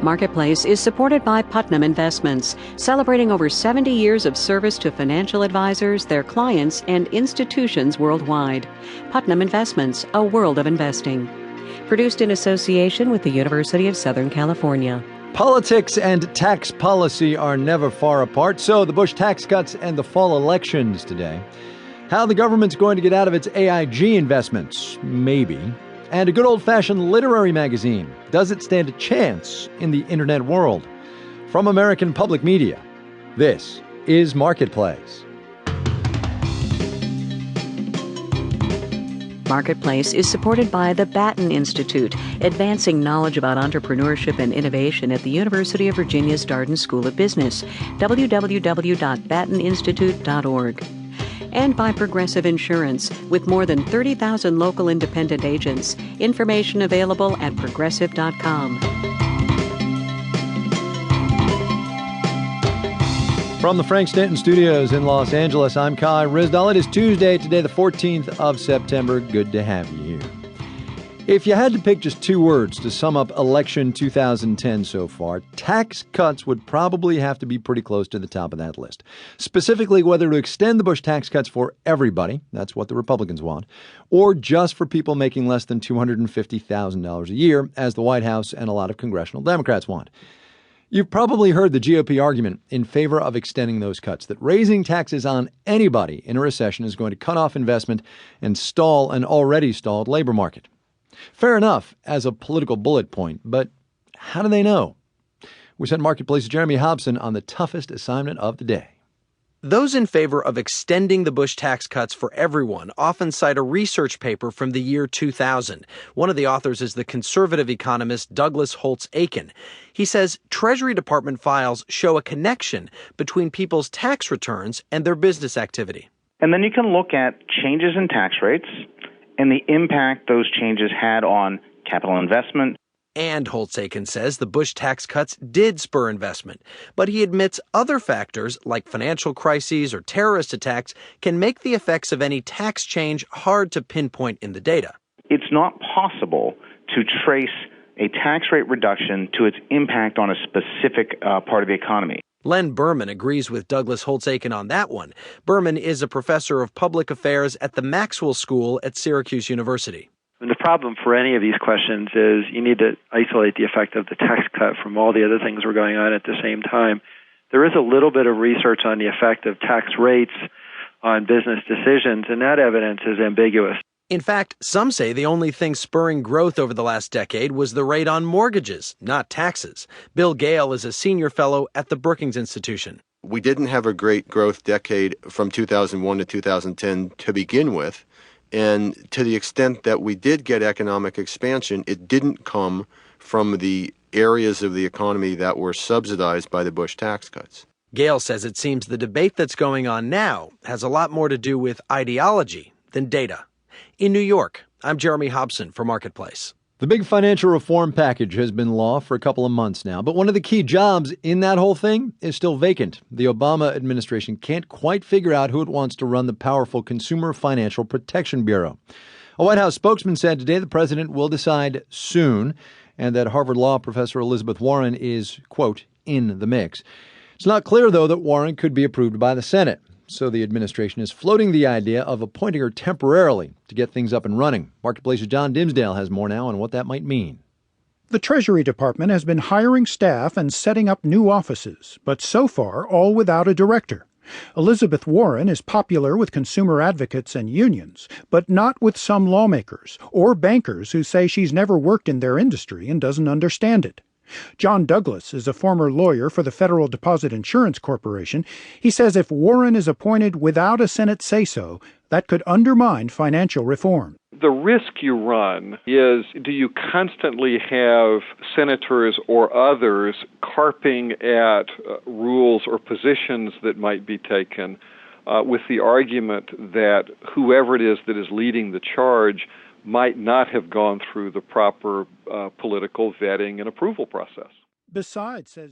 Marketplace is supported by Putnam Investments, celebrating over 70 years of service to financial advisors, their clients, and institutions worldwide. Putnam Investments, a world of investing. Produced in association with the University of Southern California. Politics and tax policy are never far apart, so the Bush tax cuts and the fall elections today. How the government's going to get out of its AIG investments, maybe. And a good old-fashioned literary magazine. Does it stand a chance in the internet world? From American Public Media, this is Marketplace. Marketplace is supported by the Batten Institute, advancing knowledge about entrepreneurship and innovation at the University of Virginia's Darden School of Business, www.batteninstitute.org. And by Progressive Insurance, with more than 30,000 local independent agents. Information available at progressive.com. From the Frank Stanton Studios in Los Angeles, I'm Kai Ryssdal. It is Tuesday, today the 14th of September. Good to have you here. If you had to pick just two words to sum up election 2010 so far, tax cuts would probably have to be pretty close to the top of that list. Specifically, whether to extend the Bush tax cuts for everybody, that's what the Republicans want, or just for people making less than $250,000 a year, as the White House and a lot of congressional Democrats want. You've probably heard the GOP argument in favor of extending those cuts, that raising taxes on anybody in a recession is going to cut off investment and stall an already stalled labor market. Fair enough as a political bullet point, but how do they know? We sent Marketplace's Jeremy Hobson on the toughest assignment of the day. Those in favor of extending the Bush tax cuts for everyone often cite a research paper from the year 2000. One of the authors is the conservative economist Douglas Holtz-Eakin. He says Treasury Department files show a connection between people's tax returns and their business activity. And then you can look at changes in tax rates and the impact those changes had on capital investment. And Holtz-Eakin says the Bush tax cuts did spur investment, but he admits other factors like financial crises or terrorist attacks can make the effects of any tax change hard to pinpoint in the data. It's not possible to trace a tax rate reduction to its impact on a specific part of the economy. Len Berman agrees with Douglas Holtz-Eakin on that one. Berman is a professor of public affairs at the Maxwell School at Syracuse University. And the problem for any of these questions is you need to isolate the effect of the tax cut from all the other things that are going on at the same time. There is a little bit of research on the effect of tax rates on business decisions, and that evidence is ambiguous. In fact, some say the only thing spurring growth over the last decade was the rate on mortgages, not taxes. Bill Gale is a senior fellow at the Brookings Institution. We didn't have a great growth decade from 2001 to 2010 to begin with. And to the extent that we did get economic expansion, it didn't come from the areas of the economy that were subsidized by the Bush tax cuts. Gale says it seems the debate that's going on now has a lot more to do with ideology than data. In New York, I'm Jeremy Hobson for Marketplace. The big financial reform package has been law for a couple of months now, but one of the key jobs in that whole thing is still vacant. The Obama administration can't quite figure out who it wants to run the powerful Consumer Financial Protection Bureau. A White House spokesman said today the president will decide soon, and that Harvard Law professor Elizabeth Warren is, quote, in the mix. It's not clear, though, that Warren could be approved by the Senate. So the administration is floating the idea of appointing her temporarily to get things up and running. Marketplace's John Dimsdale has more now on what that might mean. The Treasury Department has been hiring staff and setting up new offices, but so far all without a director. Elizabeth Warren is popular with consumer advocates and unions, but not with some lawmakers or bankers who say she's never worked in their industry and doesn't understand it. John Douglas is a former lawyer for the Federal Deposit Insurance Corporation. He says if Warren is appointed without a Senate say-so, that could undermine financial reform. The risk you run is, do you constantly have senators or others carping at rules or positions that might be taken with the argument that whoever it is that is leading the charge might not have gone through the proper political vetting and approval process? Besides, says